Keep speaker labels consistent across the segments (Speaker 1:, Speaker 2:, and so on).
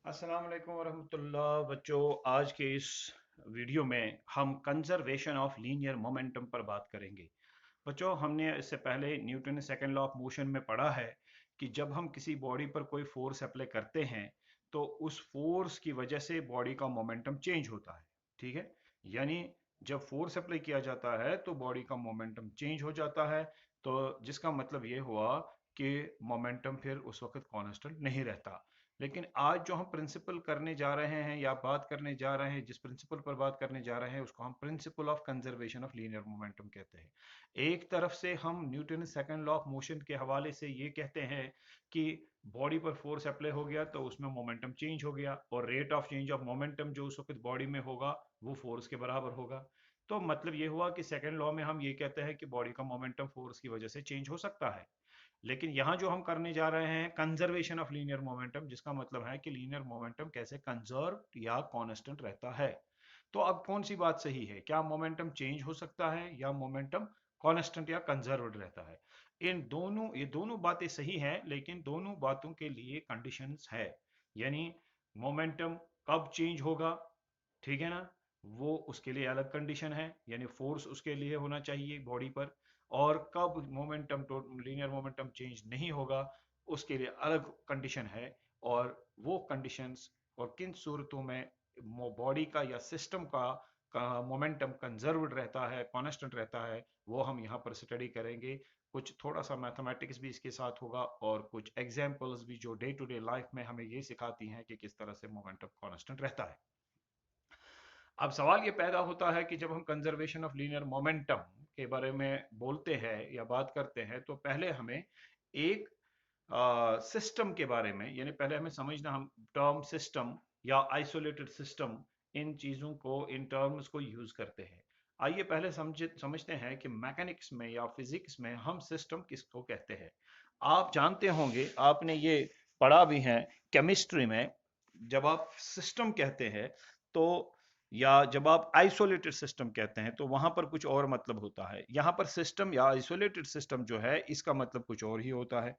Speaker 1: अस्सलाम वालेकुम वरहमतुल्लाह। बच्चों, आज के इस वीडियो में हम कंजर्वेशन ऑफ लीनियर मोमेंटम पर बात करेंगे। बच्चों, हमने इससे पहले Newton second law of motion में पढ़ा है कि जब हम किसी बॉडी पर कोई फोर्स अप्लाई करते हैं तो उस फोर्स की वजह से बॉडी का मोमेंटम चेंज होता है। ठीक है, यानी जब फोर्स अप्लाई किया जाता है तो बॉडी का मोमेंटम चेंज हो जाता है। तो जिसका मतलब ये हुआ कि मोमेंटम फिर उस वक्त कांस्टेंट नहीं रहता। लेकिन आज जो हम प्रिंसिपल करने जा रहे हैं या बात करने जा रहे हैं, जिस प्रिंसिपल पर बात करने जा रहे हैं उसको हम principal of conservation of linear momentum कहते हैं। एक तरफ से हम Newton second law of motion के हवाले से ये कहते हैं कि बॉडी पर फोर्स अप्लाई हो गया तो उसमें मोमेंटम चेंज हो गया, और rate of change of momentum जो उस वक्त बॉडी में होगा वो फोर्स के बराबर होगा। तो मतलब ये हुआ कि सेकंड लॉ में हम ये कहते हैं कि बॉडी का मोमेंटम फोर्स की वजह से चेंज हो सकता है। लेकिन यहाँ जो हम करने जा रहे हैं कंजर्वेशन ऑफ लीनियर मोमेंटम, जिसका मतलब है कि लीनियर मोमेंटम कैसे कंजर्व या कांस्टेंट रहता है। तो अब कौन सी बात सही है, क्या मोमेंटम चेंज हो सकता है या मोमेंटम कांस्टेंट या कंजर्व्ड रहता है? ये दोनों बातें सही हैं, लेकिन दोनों बातों के लिए कंडीशंस है। यानी मोमेंटम कब चेंज होगा, ठीक है ना, वो उसके लिए अलग कंडीशन है, यानी फोर्स उसके लिए होना चाहिए बॉडी पर। और कब मोमेंटम लीनियर मोमेंटम चेंज नहीं होगा, उसके लिए अलग कंडीशन है। और वो कंडीशंस और किन सूरतों में बॉडी का या सिस्टम का मोमेंटम कंजर्व्ड रहता है, कांस्टेंट रहता है, वो हम यहाँ पर स्टडी करेंगे। कुछ थोड़ा सा मैथमेटिक्स भी इसके साथ होगा और कुछ एग्जांपल्स भी जो डे टू डे लाइफ में हमें ये सिखाती हैं कि किस तरह से मोमेंटम कांस्टेंट रहता है। अब सवाल ये पैदा होता है कि जब हम कंजर्वेशन ऑफ लीनियर मोमेंटम के बारे में बोलते हैं या बात करते हैं तो पहले हमें एक सिस्टम के बारे में, यानी पहले हमें समझना, हम टर्म सिस्टम या आइसोलेटेड सिस्टम, इन चीज़ों को, इन टर्म्स को यूज करते हैं। आइए पहले समझते हैं कि मैकेनिक्स में या फिजिक्स में हम सिस्टम किसको कहते हैं। आप जानते होंगे, आपने ये पढ़ा भी है केमिस्ट्री में, जब आप सिस्टम कहते हैं तो, या जब आप आइसोलेटेड सिस्टम कहते हैं तो वहां पर कुछ और मतलब होता है। यहां पर सिस्टम या आइसोलेटेड सिस्टम जो है इसका मतलब कुछ और ही होता है।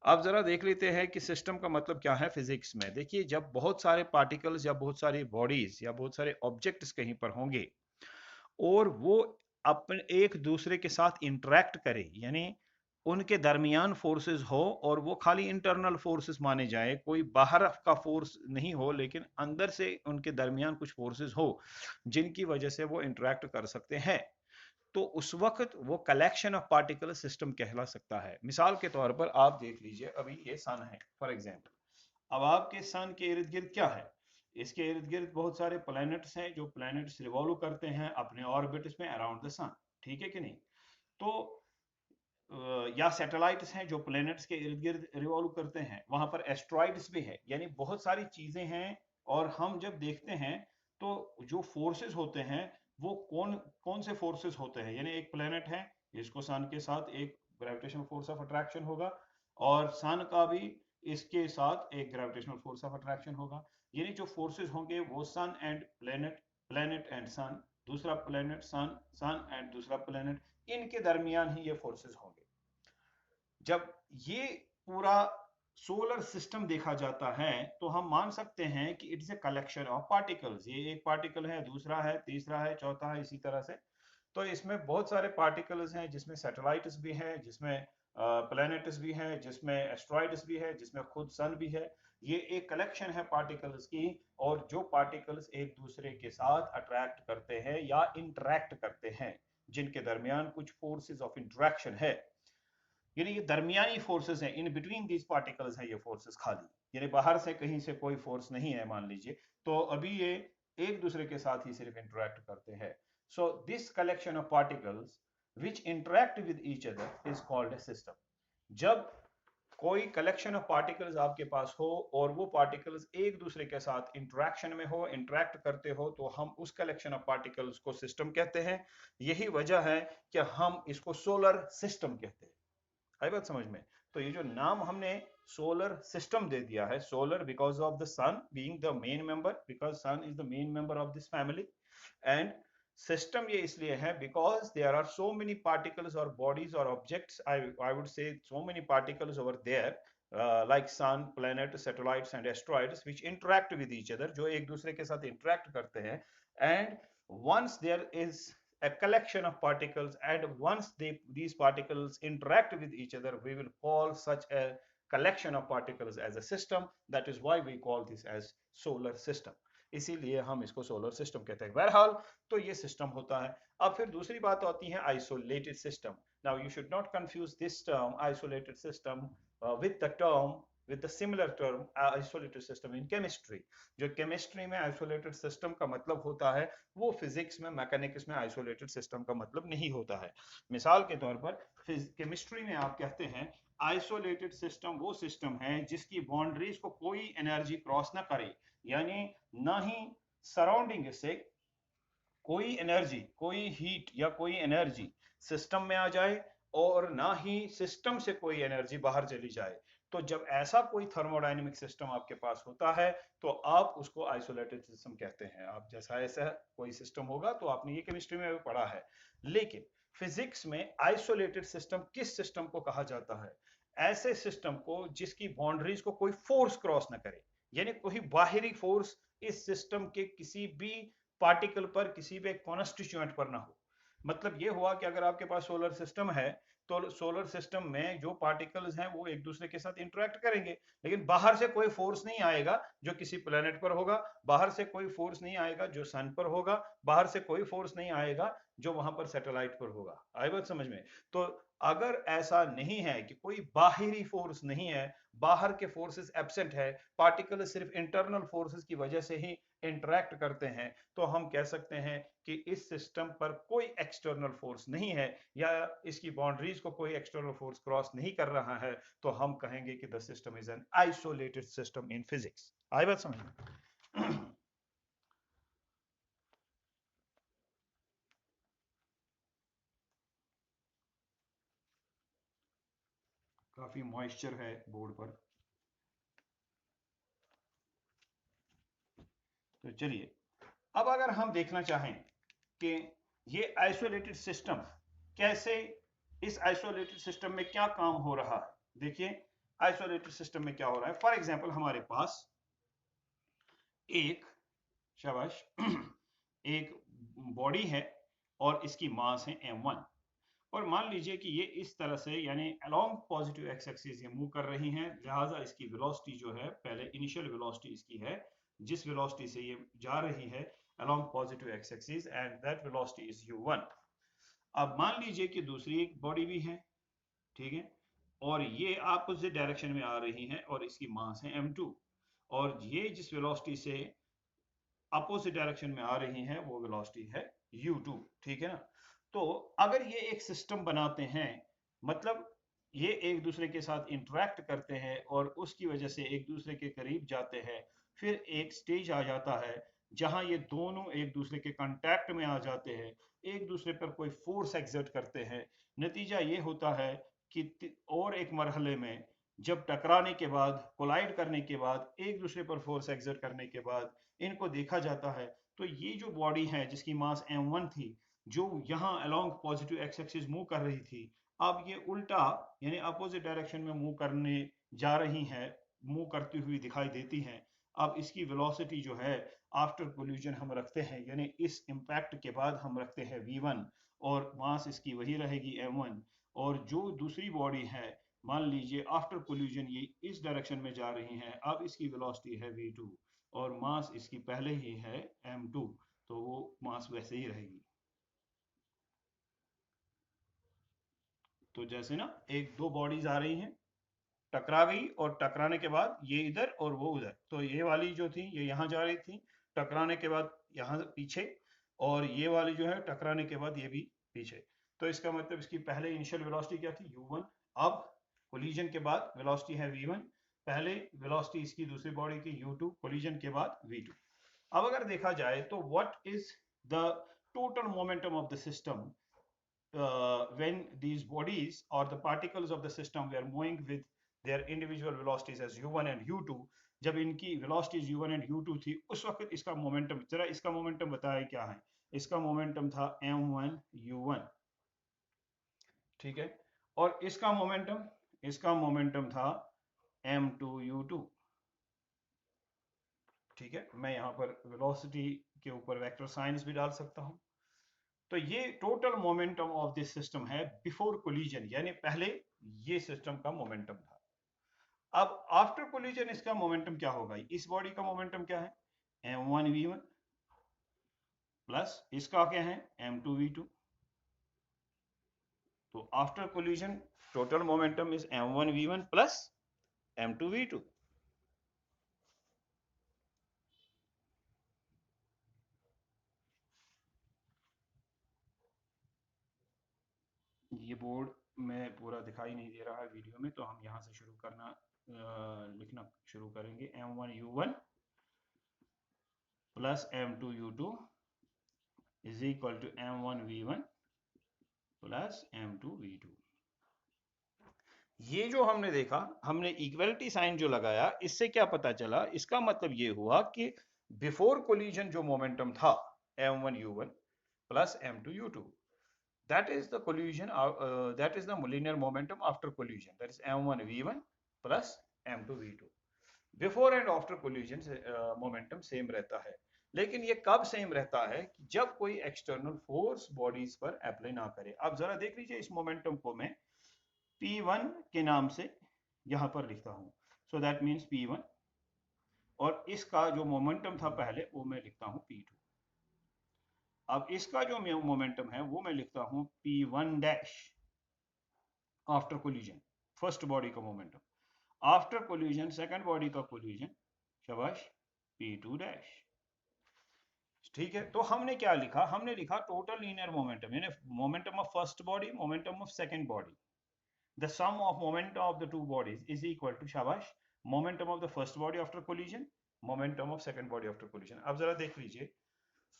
Speaker 1: आप जरा देख लेते हैं कि सिस्टम का मतलब क्या है फिजिक्स में। देखिए, जब बहुत सारे पार्टिकल्स या बहुत सारी बॉडीज या बहुत सारे ऑब्जेक्ट्स कहीं पर होंगे और वो अपने एक दूसरे के साथ इंटरेक्ट करे, यानी उनके दरमियान फोर्सेस हो, और वो खाली इंटरनल फोर्सेस माने जाए, कोई बाहर का फोर्स नहीं हो, लेकिन अंदर से उनके दरमियान कुछ फोर्सेस हो जिनकी वजह से वो इंटरेक्ट कर सकते हैं, तो उस वक्त वो कलेक्शन ऑफ पार्टिकल सिस्टम कहला सकता है। मिसाल के तौर पर आप देख लीजिए, अभी ये सन है फॉर एग्जाम्पल। अब आपके सन के इर्द गिर्द क्या है? इसके इर्द गिर्द बहुत सारे प्लैनेट्स हैं जो प्लैनेट्स रिवॉल्व करते हैं अपने ऑर्बिट्स में अराउंड द सन, ठीक है कि नहीं? तो या सैटेलाइट्स हैं जो प्लैनेट्स के इर्द गिर्द रिवॉल्व करते हैं, वहां पर एस्ट्रॉइड्स भी है, यानी बहुत सारी चीजें हैं। और हम जब देखते हैं तो जो फोर्सेस होते हैं वो कौन कौन से फोर्सेस होते हैं, यानी एक प्लैनेट है, इसको सन के साथ एक ग्रेविटेशनल फोर्स ऑफ अट्रैक्शन होगा, और सन का भी इसके साथ एक ग्रेविटेशनल फोर्स ऑफ अट्रैक्शन होगा। यानी जो फोर्सेस होंगे वो सन एंड प्लैनेट, प्लैनेट एंड सन, दूसरा प्लैनेट सन, सन एंड दूसरा प्लैनेट, इनके दरमियान ही ये फोर्सेस होंगे। जब ये पूरा सोलर सिस्टम देखा जाता है तो हम मान सकते हैं कि it's a collection of particles. ये एक पार्टिकल है, दूसरा है, तीसरा है, चौथा है, इसी तरह से। तो इसमें बहुत सारे पार्टिकल्स हैं, जिसमें सैटेलाइट्स भी हैं, जिसमें प्लैनेट्स भी हैं, जिसमें एस्ट्रॉइड्स भी है, जिसमें खुद सन भी है। ये एक कलेक्शन है पार्टिकल्स की, और जो पार्टिकल्स एक दूसरे के साथ अट्रैक्ट करते हैं या इंटरेक्ट करते हैं, जिनके दरमियान कुछ फोर्सेस ऑफ इंटरेक्शन है। यानी ये दरमियानी फोर्सेस हैं, इन बिटवीन दीज पार्टिकल्स हैं ये फोर्सेस खाली, यानी बाहर से कहीं से कोई फोर्स नहीं है मान लीजिए। तो अभी ये एक दूसरे के साथ ही सिर्फ इंटरेक्ट करते हैं। So this collection of particles which interact with each other is called a system. जब कोई कलेक्शन ऑफ पार्टिकल्स आपके पास हो और वो पार्टिकल्स एक दूसरे के साथ इंटरेक्शन में हो, इंटरेक्ट करते हो, तो हम उस कलेक्शन ऑफ पार्टिकल्स को सिस्टम कहते हैं। यही वजह है कि हम इसको सोलर सिस्टम कहते हैं। आई बात समझ में? तो ये जो नाम हमने सोलर सिस्टम दे दिया है, solar because of the sun being the main member, because sun is the main member of this family, and system ये इसलिए है because there are so many particles और बॉडीज और objects, I would say so many particles over there, like sun, planet, satellites and asteroids which interact with each other, जो एक दूसरे के साथ interact करते हैं, and once there is a collection of particles and once these particles interact with each other, we will call such a collection of particles as a system. That is why we call this as solar system. इसीलिए हम इसको solar system कहते हैं। बहरहाल तो ये system होता है। अब फिर दूसरी बात आती है isolated system. Now you should not confuse this term isolated system with the term with the similar term isolated system in chemistry। जो केमिस्ट्री में आइसोलेटेड सिस्टम का मतलब होता है वो फिजिक्स में मैकेनिक्स में आइसोलेटेड सिस्टम का मतलब नहीं होता है। मिसाल के तौर पर केमिस्ट्री में आप कहते हैं आइसोलेटेड सिस्टम वो सिस्टम है जिसकी बाउंड्रीज को कोई एनर्जी क्रॉस ना करे, यानी ना ही सराउंडिंग से कोई एनर्जी, कोई हीट या कोई एनर्जी सिस्टम में आ जाए और ना ही सिस्टम से कोई एनर्जी बाहर चली जाए। तो जब ऐसा कोई थर्मोडायनेमिक सिस्टम आपके पास होता है तो आप उसको आइसोलेटेड सिस्टम कहते हैं। आप जैसा ऐसा कोई सिस्टम होगा तो आपने ये केमिस्ट्री में भी पढ़ा है। लेकिन फिजिक्स में आइसोलेटेड सिस्टम किस सिस्टम को कहा जाता है? ऐसे सिस्टम को जिसकी बाउंड्रीज को कोई फोर्स क्रॉस ना करे, यानी कोई बाहरी फोर्स इस सिस्टम के किसी भी पार्टिकल पर, किसी भी कॉन्स्टिट्यूएंट पर ना हो। मतलब ये हुआ कि अगर आपके पास सोलर सिस्टम है तो सोलर सिस्टम में जो पार्टिकल्स हैं वो एक दूसरे के साथ इंटरेक्ट करेंगे, लेकिन बाहर से कोई फोर्स नहीं आएगा जो किसी प्लेनेट पर होगा, बाहर से कोई फोर्स नहीं आएगा जो सन पर होगा, बाहर से कोई फोर्स नहीं आएगा जो वहां पर सैटेलाइट पर होगा। आई बात समझ में? तो अगर ऐसा नहीं है कि कोई बाहरी फोर्स नहीं है, बाहर के फोर्सेस एब्सेंट है, पार्टिकल सिर्फ इंटरनल फोर्सेस की वजह से ही इंटरेक्ट करते हैं, तो हम कह सकते हैं कि इस सिस्टम पर कोई एक्सटर्नल फोर्स नहीं है या इसकी बाउंड्रीज को कोई एक्सटर्नल फोर्स क्रॉस नहीं कर रहा है, तो हम कहेंगे कि the system is an isolated system in physics. आई बात समझ में? काफी मॉइस्चर है बोर्ड पर, तो चलिए अब अगर हम देखना चाहें कि ये आइसोलेटेड सिस्टम कैसे, इस आइसोलेटेड सिस्टम में क्या काम हो रहा है, देखिए आइसोलेटेड सिस्टम में क्या हो रहा है। फॉर एग्जांपल हमारे पास एक, शाबाश, एक बॉडी है और इसकी मास है m1, और मान लीजिए कि ये इस तरह से यानी अलोंग पॉजिटिव एक्स एक्सिस ये मूव कर रही हैं, लिहाजा इसकी वेलोसिटी जो है, पहले इनिशियल वेलोसिटी इसकी है जिस वेलोसिटी से ये जा रही है along positive x axis, and that velocity is u1। अब मान लीजिए कि दूसरी एक बॉडी भी है, ठीक है, और ये अपोजिट डायरेक्शन में आ रही है और इसकी मास है m2, और ये जिस वेलोसिटी से अपोजिट डायरेक्शन में आ रही हैं वो वेलोसिटी है u2, ठीक है ना। तो अगर ये एक सिस्टम बनाते हैं, मतलब ये एक दूसरे के साथ इंटरेक्ट करते हैं और उसकी वजह से एक दूसरे के करीब जाते हैं, फिर एक स्टेज आ जाता है जहां ये दोनों एक दूसरे के कांटेक्ट में आ जाते हैं, एक दूसरे पर कोई फोर्स एक्सर्ट करते हैं, नतीजा ये होता है कि और एक मरहले में जब टकराने के बाद, कोलाइड करने के बाद, एक दूसरे पर फोर्स एक्सर्ट करने के बाद इनको देखा जाता है, तो ये जो बॉडी है जिसकी मास m1 थी, जो यहाँ along positive x axis move कर रही थी, अब ये उल्टा यानी अपोजिट डायरेक्शन में मूव करने जा रही है, मूव करती हुई दिखाई देती हैं। अब इसकी वेलोसिटी जो है आफ्टर कोलिजन हम रखते हैं, यानी इस इम्पैक्ट के बाद हम रखते हैं v1, और मास इसकी वही रहेगी m1, और जो दूसरी बॉडी है मान लीजिए आफ्टर कोलिजन ये इस डायरेक्शन में जा रही है, अब इसकी वेलोसिटी है v2 और मास इसकी पहले ही है m2, तो वो मास वैसे ही रहेगी। तो जैसे ना एक दो बॉडीज आ रही हैं, टकरा गई और टकराने के बाद ये इधर और वो उधर, तो ये वाली जो थी ये यहाँ जा रही थी, टकराने के बाद यहाँ पीछे, और ये वाली जो है टकराने के बाद ये भी पीछे। तो इसका मतलब इसकी पहले इनिशियल वेलोसिटी क्या थी u1, अब कोलिजन के बाद वेलोसिटी है v1, पहले वेलोसिटी इसकी दूसरी बॉडी की u2, कोलिजन के बाद v2। अब अगर देखा जाए तो what is the total momentum of the system when these bodies or the particles of the system were moving with their individual velocities as u1 and u2, जब इनकी velocities u1 and u2 थी उस वक्त इसका momentum, जरा इसका momentum बताया क्या है। इसका मोमेंटम था m1 u1, ठीक है, और इसका मोमेंटम था m2u2। ठीक है, मैं यहाँ पर वेलोसिटी के ऊपर वेक्टर साइंस भी डाल सकता हूँ। तो ये total momentum of this system है बिफोर कोलिजन, यानी पहले ये सिस्टम का मोमेंटम था। अब आफ्टर कोलिजन इसका मोमेंटम क्या होगा? इस बॉडी का मोमेंटम क्या है? m1v1 प्लस इसका क्या है? m2v2। तो after collision total momentum is m1v1 plus m2v2। ये बोर्ड में पूरा दिखाई नहीं दे रहा है वीडियो में, तो हम यहाँ से शुरू करना लिखना शुरू करेंगे। m1u1 plus m2u2 is equal to m1v1 plus m2v2। ये जो हमने देखा, हमने इक्वलिटी साइन जो लगाया, इससे क्या पता चला? इसका मतलब ये हुआ कि बिफोर कोलिजन जो मोमेंटम था m1u1 plus m2u2, that is the collision that is the linear momentum after collision, that is m1v1 plus m2v2। Before and after collision momentum same रहता है, लेकिन ये कब सेम रहता है? कि जब कोई एक्सटर्नल फोर्स बॉडीज पर अप्लाई ना करे। अब जरा देख लीजिए, इस मोमेंटम को मैं P1 के नाम से यहां पर लिखता हूं, सो दैट मीन्स P1, और इसका जो मोमेंटम था पहले वो मैं लिखता हूं P2। अब इसका जो मोमेंटम है वो मैं लिखता हूं P1 dash after collision, first body का momentum. After collision second body का कोलिजन, शाबाश, P2 डैश। ठीक है, तो हमने क्या लिखा? हमने लिखा टोटल लीनियर मोमेंटम, यानी momentum of first body, momentum of second body, the sum of momentum of the two bodies is equal to, शाबाश, momentum of the first body after collision, momentum of second body after collision। अब जरा देख लीजिए,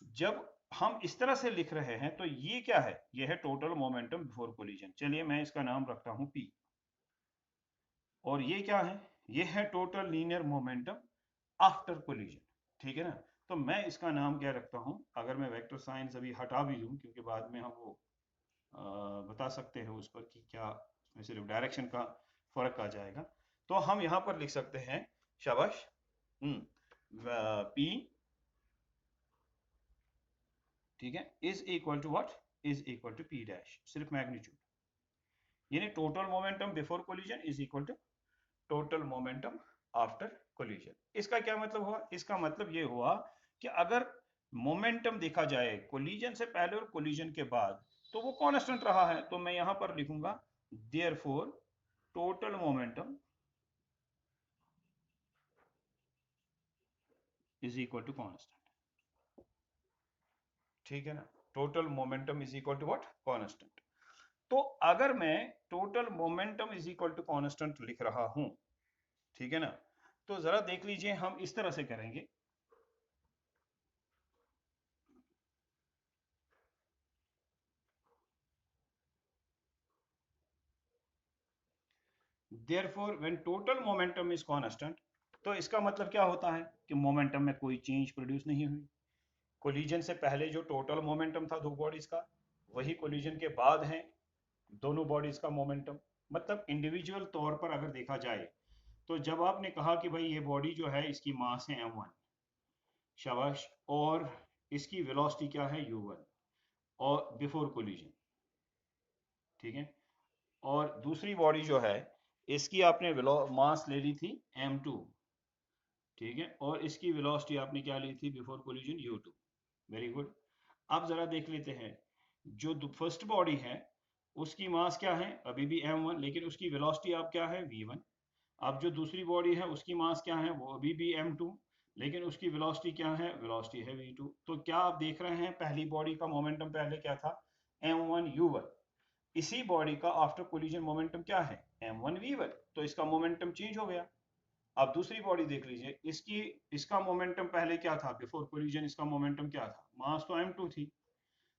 Speaker 1: जब हम इस तरह से लिख रहे हैं तो ये क्या है? ये है टोटल मोमेंटम बिफोर कोलिजन। चलिए मैं इसका नाम रखता हूं P। और ये क्या है? ये है total linear momentum after collision. ठीक है ना? तो मैं इसका नाम क्या रखता हूं? अगर मैं वेक्टर साइंस अभी हटा भी दूं, क्योंकि बाद में हम वो बता सकते हैं उस पर कि क्या सिर्फ डायरेक्शन का फर्क आ जाएगा, तो हम यहां पर लिख सकते हैं, शाबाश, P, ठीक है, is equal to what? Is equal to P dash, सिर्फ मैग्नीट्यूड, यानी total momentum before collision is equal to total momentum after collision. इसका क्या मतलब हुआ? इसका मतलब ये हुआ कि अगर मोमेंटम देखा जाए कोलिजन से पहले और कोलिजन के बाद, तो वो कांस्टेंट रहा है, तो मैं यहां पर लिखूंगा therefore total momentum is equal to constant। ठीक है ना? Total momentum is equal to what? Constant. तो अगर मैं total momentum is equal to constant लिख रहा हूं, ठीक है ना, तो जरा देख लीजिए, हम इस तरह से करेंगे। therefore when total momentum is constant, तो इसका मतलब क्या होता है? कि मोमेंटम में कोई चेंज प्रोड्यूस नहीं हुई। कोलिजन से पहले जो टोटल मोमेंटम था दो बॉडीज का, वही कोलिजन के बाद है दोनों बॉडीज का मोमेंटम। मतलब इंडिविजुअल तौर पर अगर देखा जाए, तो जब आपने कहा कि भाई ये बॉडी जो है इसकी मास है m1, शाबाश, और इसकी वेलोसिटी क्या है u1, और बिफोर कोलिजन, ठीक है, और दूसरी बॉडी जो है इसकी आपने मास ले ली थी m2, ठीक है, और इसकी वेलोसिटी आपने क्या ली थी before collision? u2। Very good. अब जरा देख लेते हैं, जो फर्स्ट बॉडी है उसकी मास क्या है? अभी भी m1, लेकिन उसकी वेलोसिटी अब क्या है? v1। अब जो दूसरी बॉडी है उसकी मास क्या है? वो अभी भी m2, लेकिन उसकी वेलोसिटी क्या है? वेलोसिटी है v2। तो क्या आप देख रहे हैं, पहली बॉडी का मोमेंटम पहले क्या था? m1u1। इसी बॉडी का आफ्टर कोलिजन मोमेंटम क्या है? m1v1। तो इसका मोमेंटम चेंज हो गया। अब दूसरी बॉडी देख लीजिए, इसका मोमेंटम पहले क्या था? बिफोर कोलिजन इसका मोमेंटम क्या था? मास तो m2 थी,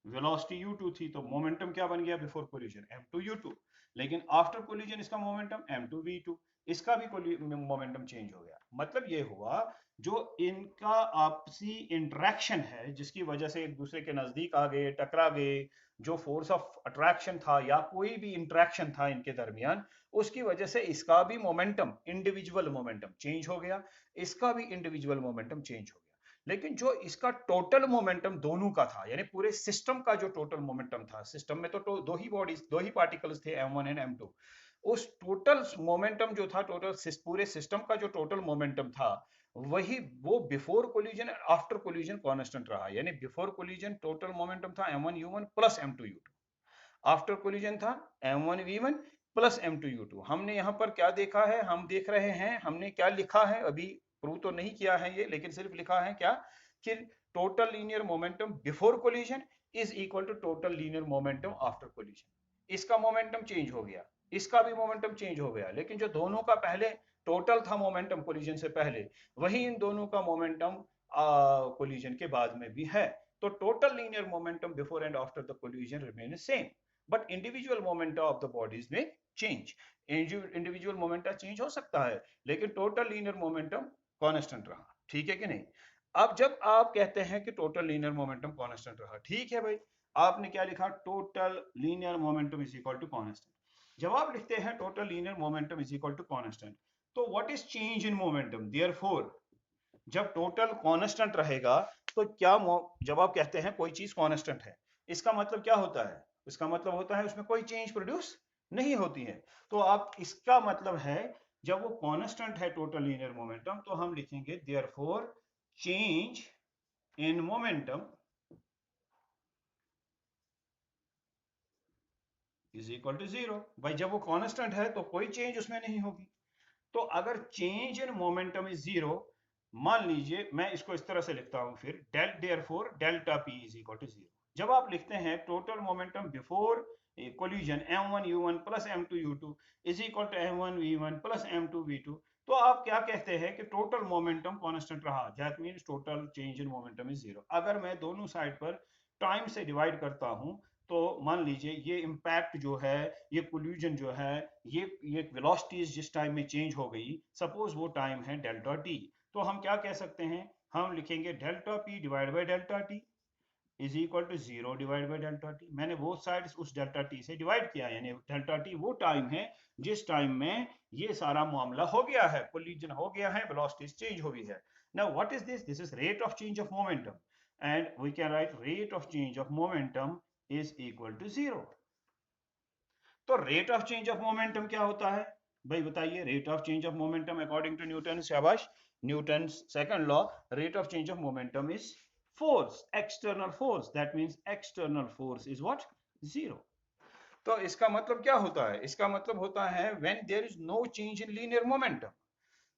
Speaker 1: वेलोसिटी u2 थी, तो मोमेंटम क्या बन गया बिफोर कोलिजन? m2u2। लेकिन आफ्टर कोलिजन इसका मोमेंटम m2v2, इसका भी मोमेंटम चेंज हो गया। मतलब ये हुआ, जो इनका आपसी इंटरेक्शन है, जिसकी वजह से एक दूसरे के नजदीक आ गए, टकरा गए, जो फोर्स ऑफ अट्रैक्शन था या कोई भी इंटरेक्शन था इनके दरमियान, उसकी वजह से इसका भी मोमेंटम, इंडिविजुअल मोमेंटम चेंज हो गया, इसका भी इंडिविजुअल मोमेंटम चेंज हो गया। लेकिन जो इसका टोटल मोमेंटम दोनों का था, यानी पूरे सिस्टम का जो टोटल मोमेंटम था, सिस्टम में तो दो ही बॉडीज, दो ही पार्टिकल्स थे, m1 एंड m2, उस टोटल मोमेंटम जो था, टोटल पूरे सिस्टम का जो टोटल मोमेंटम था, वही वो before collision and after collision constant रहा। यानी बिफोर कोलिजन टोटल मोमेंटम था m1u1 plus m2u2, after collision था m1v1 प्लस m2u2। हमने यहाँ पर क्या देखा है, हम देख रहे हैं हमने क्या लिखा है, अभी प्रूव तो नहीं किया है ये, लेकिन सिर्फ लिखा है क्या कि total linear momentum before collision is equal to total linear momentum after collision. इसका मोमेंटम चेंज हो गया, इसका भी मोमेंटम चेंज हो गया, लेकिन जो दोनों का पहले टोटल था मोमेंटम कोलिजन से पहले, वही इन दोनों का मोमेंटम कोलिजन के बाद में भी है। तो total linear momentum before and after the collision remain same, but individual momenta of the bodies में चेंज, इंडिविजुअल मोमेंटा चेंज हो सकता है, लेकिन टोटल लीनियर मोमेंटम कांस्टेंट रहा। ठीक है कि नहीं? अब जब आप कहते हैं कि टोटल लीनियर मोमेंटम कांस्टेंट रहा, ठीक है भाई, आपने क्या लिखा, total linear momentum is equal to constant. जब आप लिखते हैं total linear momentum is equal to constant, तो what is change in momentum? Therefore जब टोटल कांस्टेंट रहेगा, तो क्या जब आप कहते हैं कोई चीज कांस्टेंट है, इसका मतलब क्या होता है? इसका मतलब होता है उसमें कोई चेंज प्रोड्यूस नहीं होती है। तो आप इसका मतलब है, जब वो कांस्टेंट है टोटल लीनियर मोमेंटम, तो हम लिखेंगे therefore change in momentum is equal to zero. भाई जब वो कांस्टेंट है तो कोई चेंज उसमें नहीं होगी। तो अगर change in momentum is zero, मान लीजिए मैं इसको इस तरह से लिखता हूं फिर, del therefore delta P is equal to zero. जब आप लिखते हैं total momentum before collision m1u1 plus m2u2 is equal to m1v1 plus m2v2, तो आप क्या कहते हैं कि टोटल मोमेंटम कांस्टेंट रहा, that means total change in momentum is zero. अगर मैं दोनों साइड पर टाइम से डिवाइड करता हूं, तो मान लीजिए ये इम्पैक्ट जो है, ये कोल्यूजन जो है, ये वेलोसिटीज जिस टाइम में चेंज हो गई, सपोज वो टाइम है डेल्टा टी, तो हम क्या कह सकते हैं, हम लिखेंगे delta P divide by delta T is equal to zero divide by delta T. मैंने वो साइड उस डेल्टा टी से डिवाइड किया, यानी डेल्टा टी वो टाइम है जिस टाइम में ये सारा मामला हो गया है, कोलिजन हो गया है, वेलोसिटीज चेंज हो गई है। Now what is this? This is rate of change of momentum, and we can write rate of change of momentum is equal to zero. तो rate of change of momentum क्या होता है भाई, बताइए? Rate of change of momentum according to Newton, शाबाश, Newton second law, rate of change of momentum is force, external force, that means external force is what? Zero. तो इसका मतलब क्या होता है? इसका मतलब होता है when there is no change in linear momentum,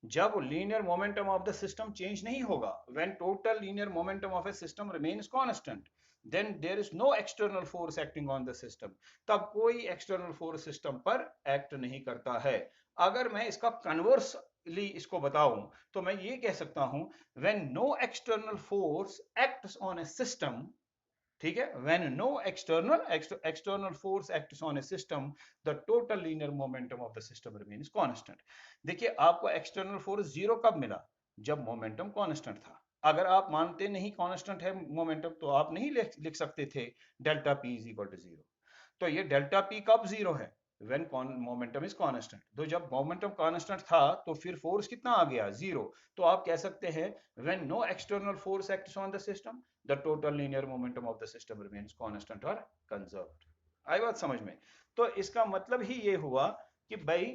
Speaker 1: जब linear momentum of the system change नहीं होगा, when total linear momentum of a system remains constant, then there is no external force acting on the system, तब कोई external force system पर act नहीं करता है। अगर मैं इसका कन्वर्सली इसको बताऊं, तो मैं ये कह सकता हूं, when no external force acts on a system, ठीक है, when no external force acts on a system, the total linear momentum of the system remains constant। देखिए आपको एक्सटर्नल फोर्स जीरो कब मिला? जब मोमेंटम कांस्टेंट था। अगर आप मानते नहीं कांस्टेंट है मोमेंटम, तो आप नहीं लिख सकते थे delta P is equal to zero. तो ये डेल्टा पी कब जीरो है? When momentum is constant. तो जब मोमेंटम कांस्टेंट था, तो फिर फोर्स कितना आ गया? जीरो। तो आप कह सकते हैं when no external force acts on the system, the total linear momentum of the system remains constant और कंजर्व्ड। आई बात समझ में? तो इसका मतलब ही ये हुआ कि भाई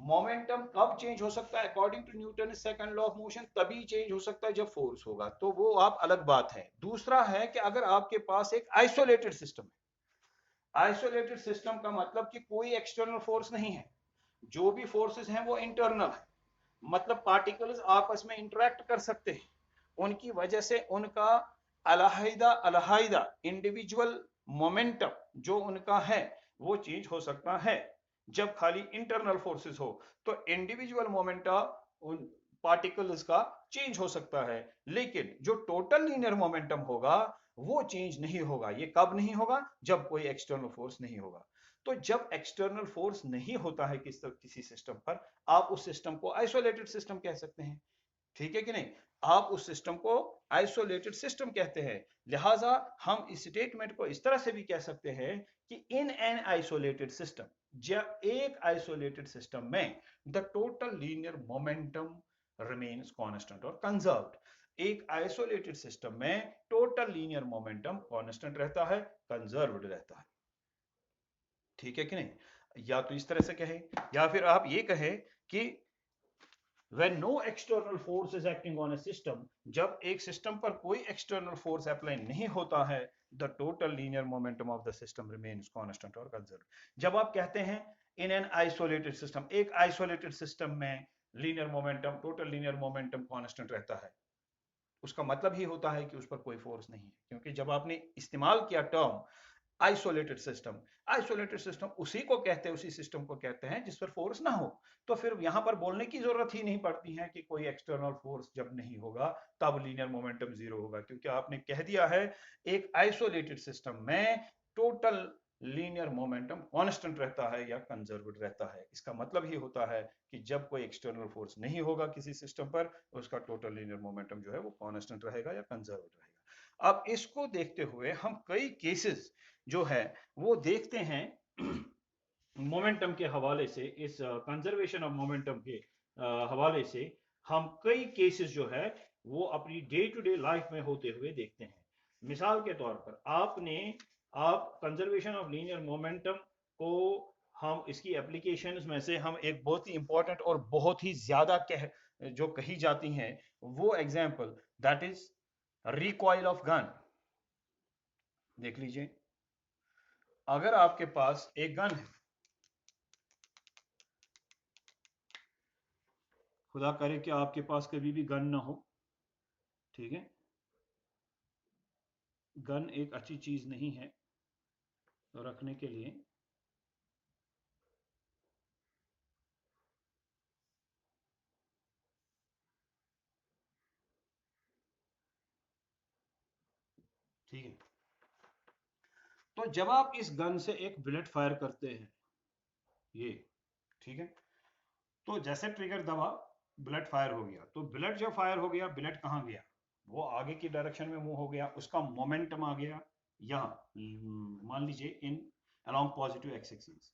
Speaker 1: मोमेंटम कब चेंज हो सकता है according to Newton second law of motion? तभी चेंज हो सकता है जब फोर्स होगा, तो वो आप अलग बात है। दूसरा है कि अगर आपके पास एक आइसोलेटेड सिस्टम है, आइसोलेटेड सिस्टम का मतलब कि कोई एक्सटर्नल फोर्स नहीं है, जो भी फोर्सेस हैं वो इंटरनल है, मतलब पार्टिकल्स आपस में इंटरेक्ट कर सकते हैं, उनकी वजह से उनका अलहदा अलहदा इंडिविजुअल मोमेंटम जो उनका है वो चेंज हो सकता है। जब खाली इंटरनल फोर्सेस हो, तो इंडिविजुअल मोमेंटा उन पार्टिकल्स का चेंज हो सकता है, लेकिन जो टोटल लीनियर मोमेंटम होगा वो चेंज नहीं होगा। ये कब नहीं होगा? जब कोई एक्सटर्नल फोर्स नहीं होगा। तो जब एक्सटर्नल फोर्स नहीं होता है किसी सिस्टम पर, आप उस सिस्टम को आइसोलेटेड सिस्टम कह सकते हैं। ठीक है कि नहीं? आप उस सिस्टम को आइसोलेटेड सिस्टम कहते हैं। लिहाजा हम इस स्टेटमेंट को इस तरह से भी कह सकते हैं कि इन एन आइसोलेटेड सिस्टम, जब एक आइसोलेटेड सिस्टम में the total linear momentum remains constant और कंजर्व्ड। एक आइसोलेटेड सिस्टम में टोटल लीनियर मोमेंटम कांस्टेंट रहता है, कंजर्व्ड रहता है। ठीक है कि नहीं? या तो इस तरह से कहें, या फिर आप ये कहें कि when no external force is acting on a system, जब एक सिस्टम पर कोई एक्सटर्नल फोर्स अप्लाई नहीं होता है, the total linear momentum of the system remains constant और कंजर्व। जब आप कहते हैं इन एन आइसोलेटेड सिस्टम, एक आइसोलेटेड सिस्टम में linear momentum, total linear momentum constant रहता है, उसका मतलब ही होता है कि उस पर कोई फोर्स नहीं है। क्योंकि जब आपने इस्तेमाल किया term isolated system, isolated system उसी को कहते हैं, उसी सिस्टम को कहते हैं जिस पर फोर्स ना हो। तो फिर यहां पर बोलने की जरूरत ही नहीं पड़ती है कि कोई एक्सटर्नल फोर्स जब नहीं होगा तब लीनियर मोमेंटम जीरो होगा, क्योंकि आपने कह दिया है एक आइसोलेटेड सिस्टम में टोटल लीनियर मोमेंटम कांस्टेंट रहता है या कंजर्व्ड रहता है। इसका मतलब ही होता है कि जब कोई एक्सटर्नल फोर्स नहीं होगा किसी सिस्टम पर, उसका टोटल लीनियर मोमेंटम जो है वो कांस्टेंट रहेगा या कंजर्व्ड रहेगा। अब इसको देखते हुए हम कई केसेस जो है वो देखते हैं मोमेंटम के हवाले से, इस कंजर्वेशन ऑफ मोमेंटम के हवाले से हम कई केसेस जो है वो अपनी डे टू डे लाइफ में होते हुए देखते हैं। मिसाल के तौर पर आप कंजर्वेशन ऑफ लीनियर मोमेंटम को, हम इसकी एप्लीकेशंस में से हम एक बहुत ही इंपॉर्टेंट और बहुत ही ज्यादा जो कही जाती हैं वो example, that is recoil of gun. देख लीजिए, अगर आपके पास एक गन है, खुदा करे कि आपके पास कभी भी गन ना हो, ठीक है, गन एक अच्छी चीज नहीं है तो रखने के लिए। ठीक है, तो जब आप इस गन से एक बुलेट फायर करते हैं, ये, ठीक है, तो जैसे ट्रिगर दबा, बुलेट फायर हो गया। तो बुलेट जब फायर हो गया, बुलेट कहाँ गया? वो आगे की डायरेक्शन में मूव हो गया, उसका मोमेंटम आ गया यहाँ, मान लीजिए इन अलोंग पॉजिटिव एक्स एक्सिस।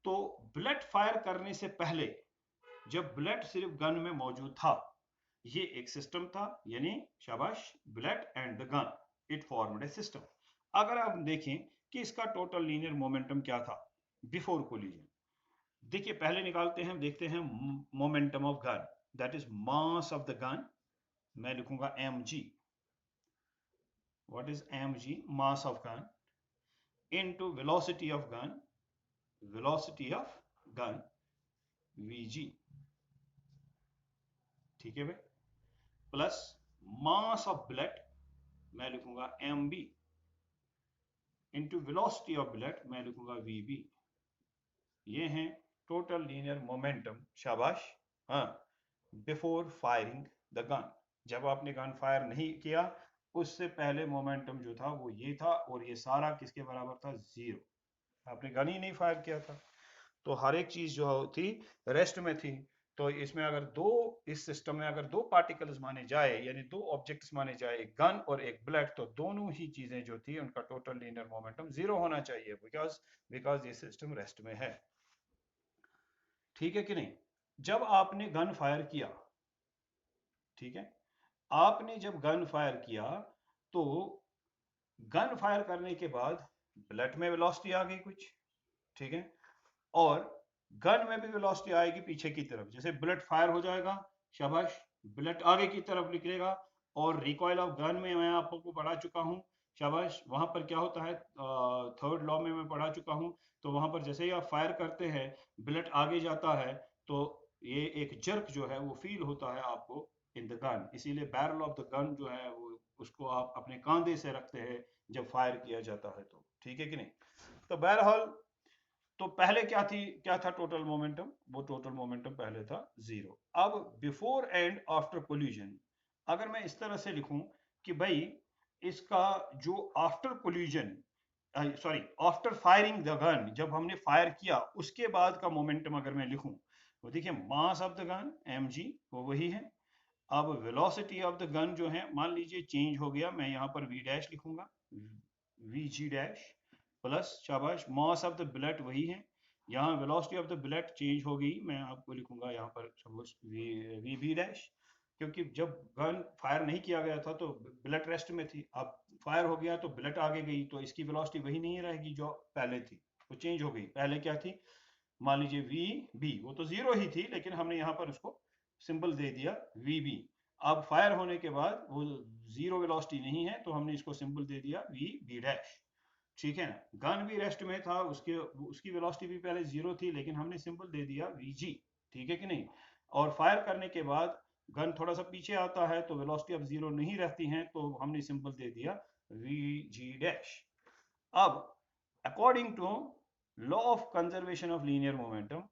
Speaker 1: तो बुलेट फायर करने से पहले जब बुलेट सिर्फ गन में मौजूद था, ये एक सिस्टम था, यानी शाबाश, bullet and the gun, it formed A system. अगर आप देखें कि इसका टोटल लीनियर मोमेंटम क्या था बिफोर कोलिजन, देखिए पहले निकालते हैं, देखते हैं momentum of gun, that is mass of the gun. मैं लिखूंगा mg, what is mg, mass of gun, into velocity of gun, velocity of gun, vg, ठीक है भाई, प्लस मास ऑफ बुलेट, मैं लिखूंगा mb, into velocity of bullet, मैं लिखूंगा vb। ये हैं टोटल लीनियर मोमेंटम, शाबाश, हाँ, बिफोर फायरिंग द गन। जब आपने गन फायर नहीं किया, उससे पहले मोमेंटम जो था वो ये था, और ये सारा किसके बराबर था? जीरो। आपने गन ही नहीं फायर किया था, तो हर एक चीज जो थी रेस्ट में थी। तो इसमें अगर दो, इस सिस्टम में अगर दो पार्टिकल्स माने जाए, यानी दो ऑब्जेक्ट्स माने जाए, एक गन और एक बुलेट, तो दोनों ही चीजें जो थी उनका टोटल लीनियर मोमेंटम जीरो होना चाहिए, बिकॉज बिकॉज ये सिस्टम रेस्ट में है। ठीक है कि नहीं? जब आपने गन फायर किया, ठीक है, आपने जब गन फायर किया, तो गन फायर करने के बाद बुलेट में वेलोसिटी आ गई कुछ, ठीक है, और गन में भी वेलोसिटी आएगी पीछे की तरफ। जैसे बुलेट फायर हो जाएगा, शाबाश, बुलेट आगे की तरफ निकलेगा, और रिकॉइल ऑफ गन में मैं आपको पढ़ा चुका हूं, शाबाश, वहां पर क्या होता है, थर्ड लॉ में मैं पढ़ा चुका हूं। तो वहां पर जैसे ही आप फायर करते हैं, बुलेट आगे जाता है, तो ये एक जर्क जो है वो फील होता है आपको इन द गन, इसीलिए बैरल ऑफ द गन जो है वो, उसको आप अपने कांधे से रखते हैं जब फायर किया जाता है। तो ठीक है कि नहीं? तो बहरहाल, तो पहले क्या था टोटल मोमेंटम? वो टोटल मोमेंटम पहले था जीरो। अब बिफोर एंड आफ्टर कोलिजन, अगर मैं इस तरह से लिखूं कि भाई इसका जो after collision, sorry, after firing the gun, जब हमने फायर किया उसके बाद का मोमेंटम अगर मैं लिखूं, तो देखिए mass of the gun mg, वो वही है, अब वेलोसिटी ऑफ द गन जो है मान लीजिए चेंज हो गया, मैं यहाँ पर वी डैश लिखूंगा, वी जी डैश प्लस शाबाश मास ऑफ द बुलेट वही है, यहाँ velocity of the bullet change हो गई, मैं आपको लिखूंगा यहाँ पर सपोज वी बी डैश, क्योंकि जब गन फायर नहीं किया गया था तो बुलेट रेस्ट में थी, अब फायर हो गया तो बुलेट आगे गई, तो इसकी वेलोसिटी वही नहीं रहेगी जो पहले थी, वो चेंज हो गई। पहले क्या थी, मान लीजिए वी बी, वो तो जीरो ही थी लेकिन हमने यहाँ पर उसको सिंबल दे दिया वी बी। अब फायर होने के बाद वो जीरो वेलोसिटी नहीं है तो हमने इसको सिंबल दे दिया वी बी डैश, ठीक है ना। गन भी रेस्ट में था, उसकी वेलोसिटी भी पहले जीरो थी लेकिन हमने सिंबल दे दिया वी जी, ठीक है कि नहीं। और फायर करने के बाद गन थोड़ा सा पीछे आता है तो वेलोसिटी अब जीरो नहीं रहती है तो हमने सिंबल दे दिया वी जी डैश। अब according to law of conservation of linear momentum,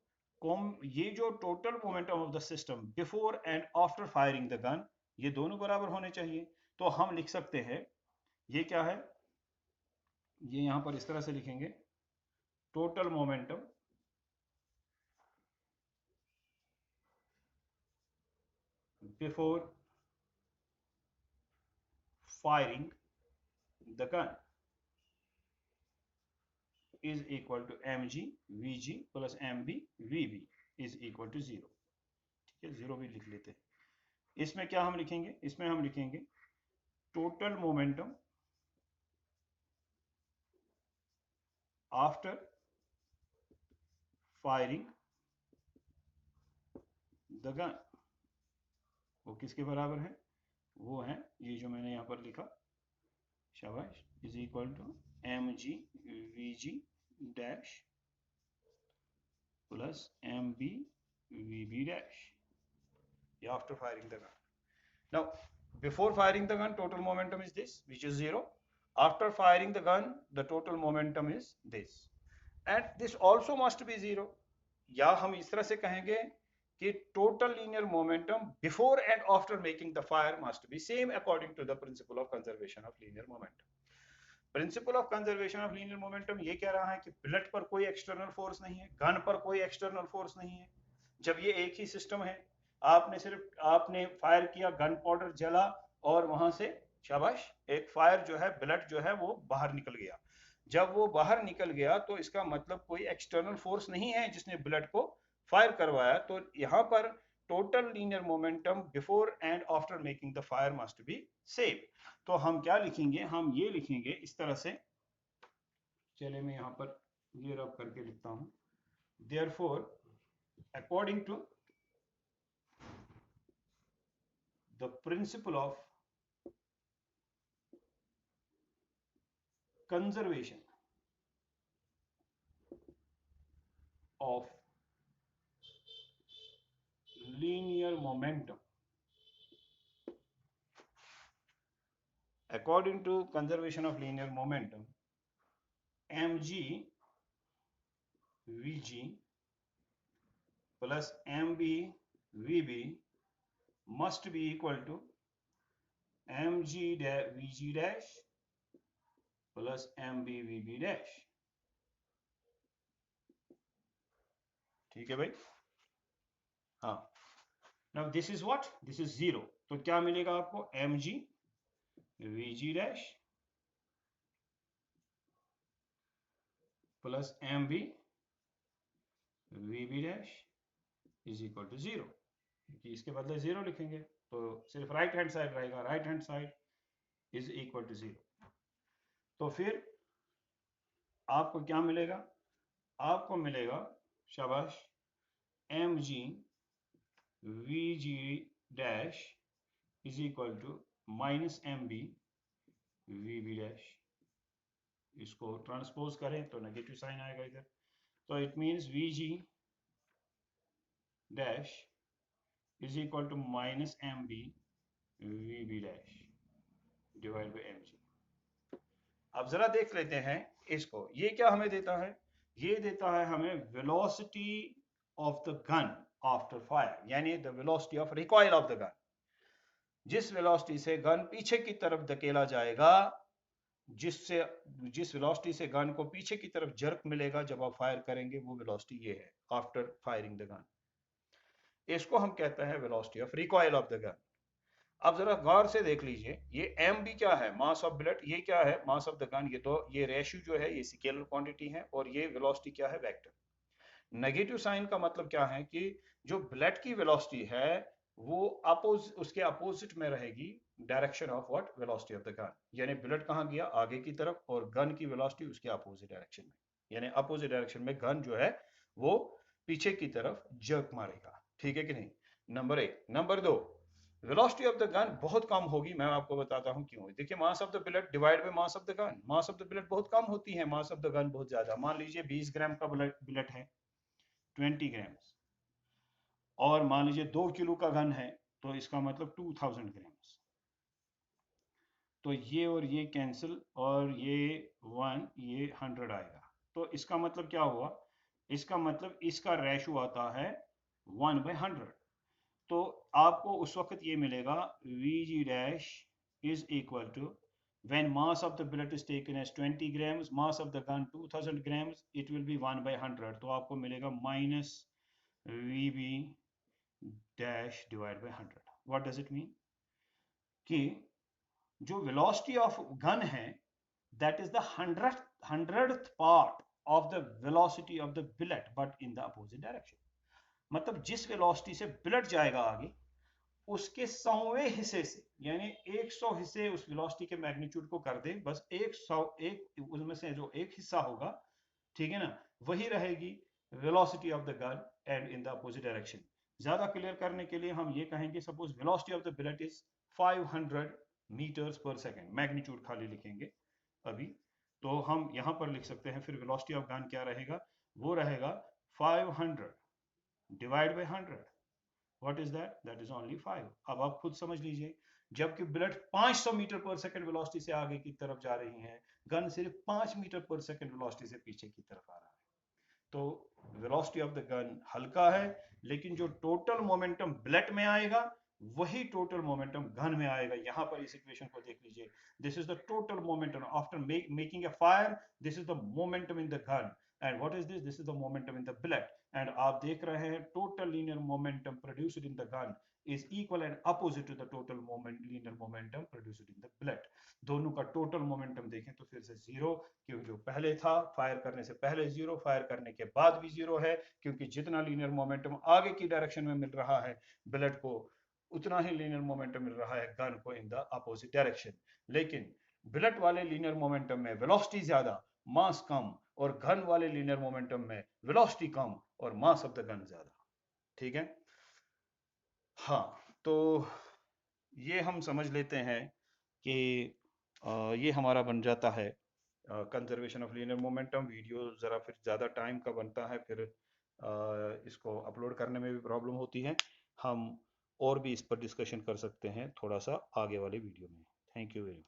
Speaker 1: ये जो total momentum of the system before and after firing the gun, ये दोनों बराबर होने चाहिए। तो हम लिख सकते हैं, ये क्या है, ये यहां पर इस तरह से लिखेंगे, total momentum before firing the gun is equal to M G V G plus M B V B is equal to zero, ठीक है, जीरो भी लिख लेते हैं। इसमें क्या हम लिखेंगे, इसमें हम लिखेंगे total momentum after firing the gun, वो किसके बराबर है, वो है ये जो मैंने यहाँ पर लिखा, शाबाश, is equal to M G V G dash plus M B V B dash, ये after firing the gun. Now, before firing the gun, total momentum is this, which is zero. After firing the gun, the total momentum is this. And this also must be zero. या हम इस तरह से कहेंगे कि total linear momentum before and after making the fire must be same according to the principle of conservation of linear momentum. Principal of conservation of linear momentum ये कह रहा है कि बुलेट पर कोई एक्सटर्नल फोर्स नहीं है, गन पर कोई एक्सटर्नल फोर्स नहीं है, जब ये एक ही सिस्टम है, आपने फायर किया, गन पाउडर जला और वहां से शाबाश एक फायर जो है, बुलेट जो है वो बाहर निकल गया। जब वो बाहर निकल गया तो इसका मतलब कोई एक्सटर्नल फोर्स नहीं है जिसने बुलेट को फायर करवाया, तो यहाँ पर total linear momentum before and after making the fire must be same. तो हम क्या लिखेंगे, हम ये लिखेंगे इस तरह से, चले मैं यहाँ पर ये रब करके लिखता हूं, therefore according to the principle of conservation of linear momentum, according to conservation of linear momentum, mg vg plus mb vb must be equal to mg vg dash plus mb vb dash, ठीक है भाई। हाँ, now this is what, this is zero, तो क्या मिलेगा आपको, mg vg dash plus mb vb dash is equal to zero, क्योंकि इसके बदले जीरो लिखेंगे तो सिर्फ राइट हैंड साइड रहेगा, right hand side is equal to zero. तो फिर आपको क्या मिलेगा, आपको मिलेगा शाबाश M G V G dash is equal to minus M B V B dash, इसको ट्रांसपोज करें तो नेगेटिव साइन आएगा इधर, तो it means V G dash is equal to minus M B V B dash divide by M G. अब जरा देख लेते हैं इसको, ये क्या हमें देता है, ये देता है हमें velocity of the gun after fire, यानी the velocity of recoil of the gun, जिस वेलोसिटी से गन पीछे की तरफ धकेला जाएगा, जिस वेलोसिटी से गन को पीछे की तरफ जर्क मिलेगा जब आप फायर करेंगे, वो वेलोसिटी ये है आफ्टर फायरिंग द गन। इसको हम कहते हैं velocity of recoil of the gun. अब जरा गौर से देख लीजिए, ये एम भी क्या है, मास ऑफ बुलेट, ये क्या है, मास ऑफ द गन। ये तो ये रेशियो जो है ये स्केलर क्वांटिटी है, और ये वेलोसिटी क्या है, वेक्टर। नेगेटिव साइन का मतलब क्या है कि जो बुलेट की वेलोसिटी है वो उसके अपोजिट में रहेगी direction of what, velocity of the gun. यानी बुलेट कहाँ गया, आगे की तरफ, और गन की वेलोसिटी उसके अपोजिट डायरेक्शन में, यानी अपोजिट डायरेक्शन में गन जो है वो पीछे की तरफ जर्क मारेगा। ठीक है कि नहीं? नंबर एक। नंबर दो, वेलोसिटी ऑफ द गन बहुत कम होगी। मैं आपको बताता हूं क्यों। देखिए, mass of the bullet divide by mass of the gun, mass of the bullet बहुत कम होती है, मास ऑफ द गन बहुत ज्यादा। मान लीजिए 20 ग्राम का बुलेट है, 20 ग्राम्स, और मान लीजिए 2 किलो का गन है, तो इसका मतलब 2000 ग्राम्स। तो ये और ये कैंसिल, और ये 1, ये 100 आएगा। तो इसका मतलब क्या हुआ, इसका मतलब इसका रेशो आता है 1/100। तो आपको उस वक्त ये मिलेगा, V G dash is equal to, when mass of the bullet is taken as 20 grams, mass of the gun 2000 grams, it will be 1/100। तो आपको मिलेगा minus V B dash divide by 100। What does it mean कि जो velocity of gun है, that is the hundred part of the velocity of the bullet, but in the opposite direction. मतलब जिस velocity से bullet जाएगा आगे, उसके 100वें हिस्से से, यानी 100 हिस्से उस वेलोसिटी के मैग्नीट्यूड को कर दे, बस 100, एक उसमें से जो एक हिस्सा होगा, ठीक है ना, वही रहेगी velocity of the gun and in the opposite direction. ज्यादा क्लियर करने के लिए हम ये कहेंगे, suppose velocity of the bullet is 500 metres per second, magnitude खाली लिखेंगे अभी। तो हम यहां पर लिख सकते हैं, फिर वेलोसिटी ऑफ गन क्या रहेगा, वो रहेगा 500 divide by 100। What is that, that is only 5। अब आप खुद समझ लीजिए, जबकि बुलेट 500 मीटर पर सेकंड वेलोसिटी से आगे की तरफ जा रही है, गन सिर्फ 5 मीटर पर सेकंड वेलोसिटी से पीछे की तरफ आ रहा है। तो वेलोसिटी ऑफ द गन हल्का है, लेकिन जो टोटल मोमेंटम बुलेट में आएगा, वही टोटल मोमेंटम गन में आएगा। यहां पर इस इक्वेशन को देख लीजिए, this is the total momentum after making a fire, this is the momentum in the gun, and what is this, this is the momentum in the bullet. And आप देख रहे हैं, total linear momentum produced in the gun is equal and opposite to the total linear momentum produced in the bullet। दोनों का total momentum देखें तो फिर से जीरो, क्योंकि जो पहले था फायर करने से पहले जीरो, फायर करने के बाद भी जीरो है, क्योंकि जितना लीनियर मोमेंटम आगे की डायरेक्शन में मिल रहा है बुलेट को, उतना ही लीनियर मोमेंटम मिल रहा है गन को इन द अपोजिट डायरेक्शन। लेकिन बुलेट वाले लीनियर मोमेंटम में वेलोसिटी ज्यादा, मास कम, और गन वाले लीनियर मोमेंटम में वेलोसिटी कम और मास ऑफ द गन ज्यादा। ठीक है? हाँ, तो ये हम समझ लेते हैं कि ये हमारा बन जाता है conservation of linear momentum. Video ज़रा फिर ज़्यादा टाइम का बनता है, फिर इसको अपलोड करने में भी प्रॉब्लम होती है। हम और भी इस पर डिस्कशन कर सकते हैं थोड़ा सा आगे वाले वीडियो में। Thank you very much.